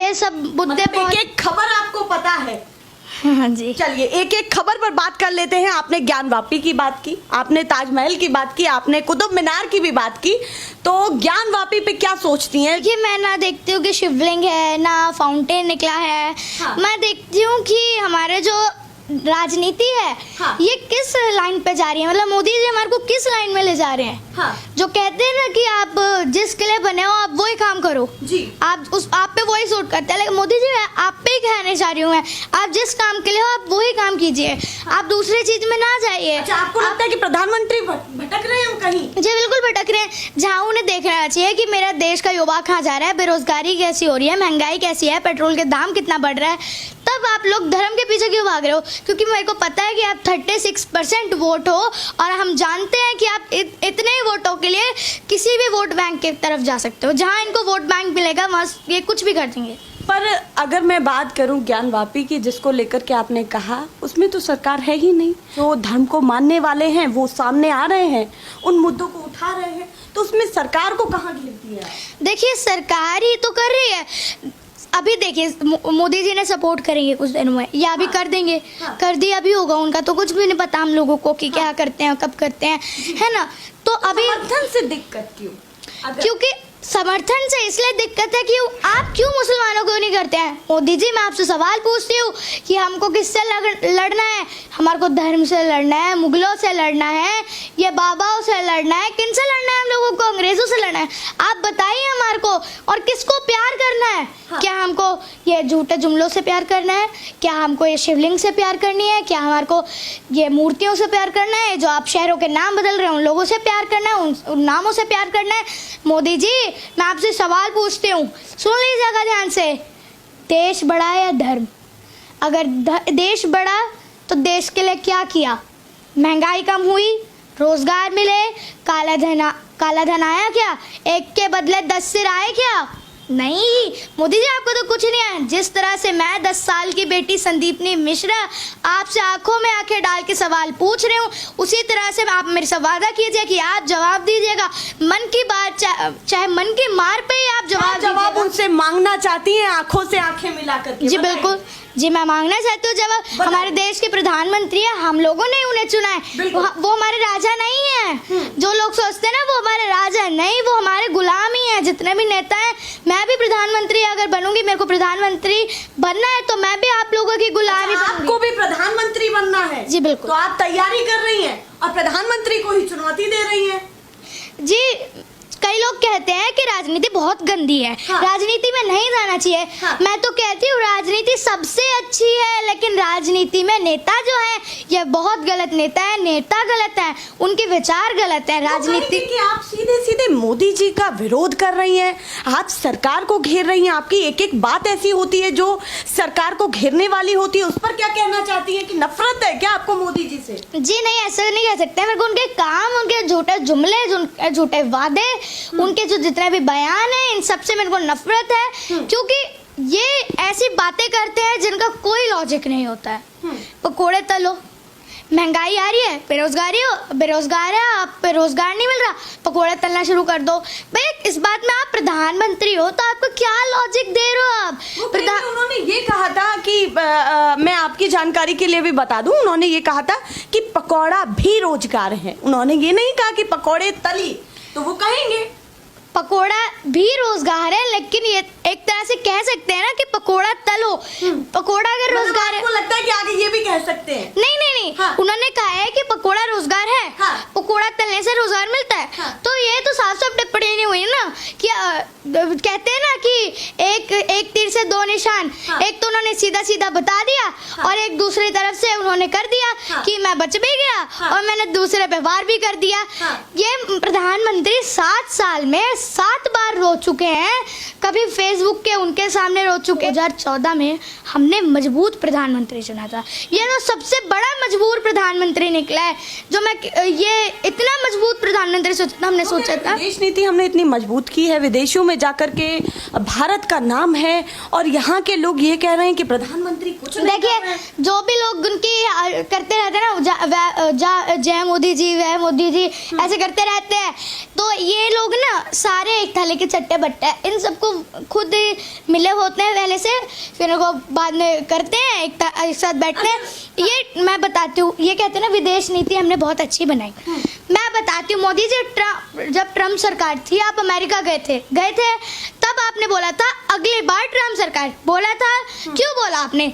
ये सब मुद्दे एक एक खबर आपको पता है। हाँ जी। चलिए एक एक खबर पर बात कर लेते हैं। आपने ज्ञानवापी की बात की, आपने ताजमहल की बात की, आपने कुतुब मीनार की भी बात की, तो ज्ञानवापी पे क्या सोचती हैं? देखिए, मैं ना देखती हूँ कि शिवलिंग है ना फाउंटेन निकला है। हाँ। मैं देखती हूँ कि हमारे जो राजनीति है, हाँ। ये किस लाइन पे जा रही है, मतलब मोदी जी हमारे को किस लाइन में ले जा रहे हैं। हाँ। जो कहते हैं ना कि आप जिसके लिए बने हो आप वही काम करो, जी। आप पे वही सूट करता है। लेकिन मोदी जी, मैं आप पे ही कहने चाह रही हूँ, मैं आप जिस काम के लिए हो आप वही काम कीजिए। आप दूसरी चीज में ना जाइए। अच्छा, आपको लगता है कि प्रधानमंत्री भटक रहे हैं कहीं? जी बिल्कुल भटक रहे हैं। जहाँ उन्हें देखना चाहिए कि मेरा देश का युवा कहाँ जा रहा है, बेरोजगारी कैसी हो रही है, महंगाई कैसी है, पेट्रोल के दाम कितना बढ़ रहा है, तब आप लोग धर्म के पीछे क्यों भाग रहे हो? क्योंकि मेरे को पता है कि आप 36% वोट हो और हम जानते हैं कि आप इतने ही वोटों के लिए किसी भी वोट बैंक की तरफ जा सकते हो। जहाँ इनको वोट बैंक मिलेगा वहाँ ये कुछ भी कर देंगे। पर अगर मैं बात करूं ज्ञानवापी की, जिसको लेकर के आपने कहा, उसमें तो सरकार है ही नहीं। जो धर्म को मानने वाले हैं वो सामने आ रहे हैं, उन मुद्दों को उठा रहे हैं, तो उसमें सरकार को कहाँ घेरती है? देखिए, सरकार ही तो कर रही है। अभी देखिए, मोदी जी ने सपोर्ट करेंगे कुछ दिनों में, या अभी कर देंगे। हाँ। कर दिया भी होगा, उनका तो कुछ भी नहीं पता हम लोगों को कि क्या करते हैं कब करते हैं, है ना। तो अभी समर्थन से दिक्कत क्यों? क्योंकि समर्थन से इसलिए दिक्कत है कि आप क्यों मुसलमानों को नहीं करते हैं। मोदी जी, मैं आपसे सवाल पूछती हूँ कि हमको किससे लड़ना है? हमारे को धर्म से लड़ना है, मुगलों से लड़ना है, ये बाबाओं से लड़ना है, किन से लड़ना है? हम लोगों को अंग्रेजों से लड़ना है। आप बताइए हमारे को, और किसको प्यार करना है? हाँ। क्या हमको ये झूठे जुमलों से प्यार करना है? क्या हमको ये शिवलिंग से प्यार करनी है? क्या हमारे को ये मूर्तियों से प्यार करना है? जो आप शहरों के नाम बदल रहे हैं उन लोगों से प्यार करना है? उन नामों से प्यार करना है? मोदी जी, मैं आपसे सवाल पूछती हूँ, सुन लीजिएगा ध्यान से। देश बड़ा है या धर्म? अगर देश बड़ा तो देश के लिए क्या किया? महंगाई कम हुई, रोजगार मिले, काला धन आया क्या? एक के बदले 10 सिर आए क्या? नहीं। मोदी जी, आपको तो कुछ नहीं है। जिस तरह से मैं 10 साल की बेटी संदीपनी मिश्रा आपसे आंखों में आंखें डाल के सवाल पूछ रही हूँ, उसी तरह से आप मेरे से वादा कीजिए कि आप जवाब दीजिएगा। मन की बात, चाहे मन की मार पे ही आप जवाब उनसे मांगना चाहती हैं, आंखों से आंखें मिला करके? जी बिल्कुल जी, मैं मांगना चाहती हूँ जवाब। हमारे देश के प्रधानमंत्री है, हम लोगों ने उन्हें चुना है। वो हमारे राजा नहीं है। जो लोग सोचते हैं ना वो हमारे राजा नहीं, वो हमारे गुलाम ही है। जितने भी नेता हैं, मैं भी प्रधानमंत्री अगर बनूंगी, मेरे को प्रधानमंत्री बनना है, तो मैं भी आप लोगों की गुलामी बनूंगी। आपको भी प्रधानमंत्री बनना है? जी बिल्कुल। तो आप तैयारी कर रही हैं और प्रधानमंत्री को ही चुनौती दे रही हैं? जी, कई लोग कहते हैं कि राजनीति बहुत गंदी है। हाँ। राजनीति में नहीं जाना चाहिए। हाँ। मैं तो कहती हूँ राजनीति सबसे अच्छी है, लेकिन राजनीति में नेता जो है ये बहुत गलत नेता है। नेता गलत है, उनके विचार गलत है। राजनीति कि आप सीधे सीधे मोदी जी का विरोध कर रही हैं, आप सरकार को घेर रही हैं। आपकी एक एक बात ऐसी होती है जो सरकार को घेरने वाली होती है। उस पर क्या कहना चाहती हैं कि नफरत है क्या आपको मोदी जी से? जी नहीं, ऐसा नहीं कह सकते। मेरे को उनके काम, उनके झूठे जुमले, झूठे वादे, उनके जो जितने भी बयान है, इन सब से मेरे को नफरत है। क्योंकि ये ऐसी बातें करते हैं जिनका कोई लॉजिक नहीं होता है। पकोड़े तलो, महंगाई आ रही है, बेरोजगार है, आप पे रोजगार नहीं मिल रहा, पकोड़े तलना शुरू कर दो। भाई, इस बात में आप प्रधानमंत्री हो तो आपको क्या लॉजिक दे रहे हो आप? उन्होंने ये कहा था कि मैं आपकी जानकारी के लिए भी बता दूं, उन्होंने ये कहा था कि पकौड़ा भी रोजगार है। उन्होंने ये नहीं कहा कि पकौड़े तली, तो वो कहेंगे पकोड़ा भी रोजगार है, लेकिन ये एक तरह से कह सकते हैं ना कि पकोड़ा तलो। पकोड़ा अगर रोजगार है, आपको लगता है कि आगे ये भी कह सकते हैं? नहीं। हाँ। उन्होंने कहा है कि पकोड़ा रोजगार है। हाँ। पकोड़ा तलने से रोजगार मिलता है। हाँ। तो ये तो साफ साफ टिप्पणी नहीं हुई ना कि कहते हैं ना कि एक तीर से दो निशान। हाँ। एक तो उन्होंने सीधा सीधा बता दिया। हाँ। और एक दूसरी तरफ से उन्होंने कर दिया। हाँ। कि मैं बच भी गया। हाँ। और मैंने दूसरे पे वार भी कर दिया। हाँ। ये प्रधानमंत्री 7 साल में 7 बार रो चुके हैं। कभी फेसबुक के उनके सामने रो चुके। 2014 में हमने मजबूत प्रधानमंत्री चुना था। ये तो सबसे बड़ा मजबूर प्रधानमंत्री निकला है। जो मैं ये इतना मजबूत प्रधानमंत्री हमने सोचा था। विदेश नीति हमने इतनी मजबूत की है, विदेशों में जाकर के भारत का नाम है और यहाँ के लोग ये कह रहे हैं कि प्रधानमंत्री कुछ नहीं कर रहे देखिए हैं। जो भी लोग उनकी करते रहते हैं ना, जय मोदी जी, वह मोदी जी, ऐसे करते रहते हैं, तो ये लोग ना सारे एक थाली के चट्टे बट्टे हैं। इन सबको खुद ही मिले होते हैं पहले से, फिर इनको बाद में करते हैं, एक साथ बैठते हैं। ये मैं बताती हूँ, ये कहते हैं ना विदेश नीति हमने बहुत अच्छी बनाई। मैं बताती हूँ, मोदी जी जब ट्रम्प सरकार थी, आप अमेरिका गए थे, तब आपने बोला था अगली बार ट्रम्प सरकार, बोला था। क्यों बोला आपने?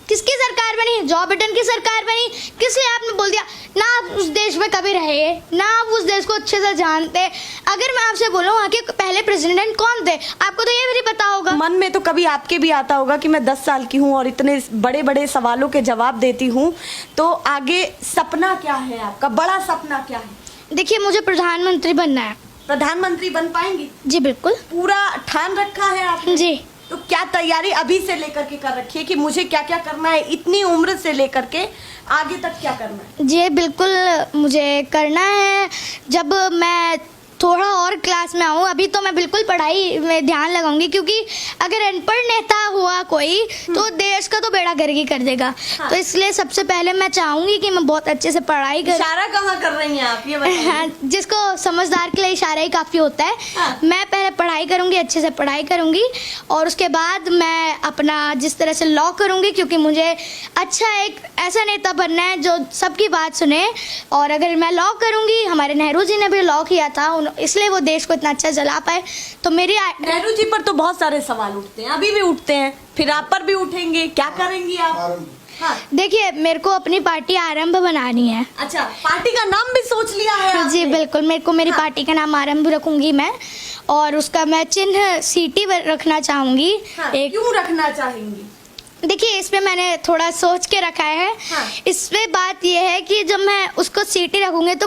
किसकी सरकार बनी? जो बिडेन की सरकार बनी। किस लिए आपने बोल दिया? ना आप उस देश में कभी रहे, ना आप उस देश को अच्छे से जानते। अगर मैं आपसे बोलूं वहाँ के पहले प्रेसिडेंट कौन थे, आपको तो ये भी नहीं पता होगा। मन में तो कभी आपके भी आता होगा कि मैं 10 साल की हूँ और इतने बड़े बड़े सवालों के जवाब देती हूँ, तो आगे सपना क्या है आपका? बड़ा सपना क्या है? देखिए मुझे प्रधानमंत्री बनना है। प्रधानमंत्री बन पाएंगी? जी बिल्कुल। पूरा ठान रखा है आपने? जी। तो क्या तैयारी अभी से लेकर के कर रखी है कि मुझे क्या क्या करना है, इतनी उम्र से लेकर के आगे तक क्या करना है? जी बिल्कुल मुझे करना है। जब मैं थोड़ा और क्लास में आऊँ, अभी तो मैं बिल्कुल पढ़ाई में ध्यान लगाऊंगी, क्योंकि अगर अनपढ़ नेता हुआ कोई तो देश का तो बेड़ा गर्क ही कर देगा। हाँ। तो इसलिए सबसे पहले मैं चाहूंगी कि मैं बहुत अच्छे से पढ़ाई करूँ। इशारा कहाँ कर रही हैं आप, ये बताइए। जिसको समझदार के लिए इशारा ही काफ़ी होता है। हाँ। मैं पहले पढ़ाई करूंगी, अच्छे से पढ़ाई करूंगी, और उसके बाद मैं अपना जिस तरह से लॉ करूंगी, क्योंकि मुझे अच्छा एक ऐसा नेता बनना है जो सबकी बात सुने। और अगर मैं लॉ करूंगी, हमारे नेहरू जी ने भी लॉ किया था, इसलिए वो देश को इतना अच्छा चला पाए। तो मेरी नेहरू जी पर तो बहुत सारे सवाल उठते हैं, अभी भी उठते हैं, फिर आप पर भी उठेंगे। क्या करेंगी आप? हाँ। देखिए मेरे को अपनी पार्टी आरंभ बनानी है। अच्छा, पार्टी का नाम भी सोच लिया है आपने? जी बिल्कुल, मेरे को मेरी पार्टी का नाम आरंभ रखूंगी मैं, और उसका मैं चिन्ह सीटी रखना चाहूंगी। हाँ, एक क्यों रखना चाहेंगी? देखिए इस पे मैंने थोड़ा सोच के रखा है। हाँ। इस पे बात ये है कि जब मैं उसको सीटी रखूंगी तो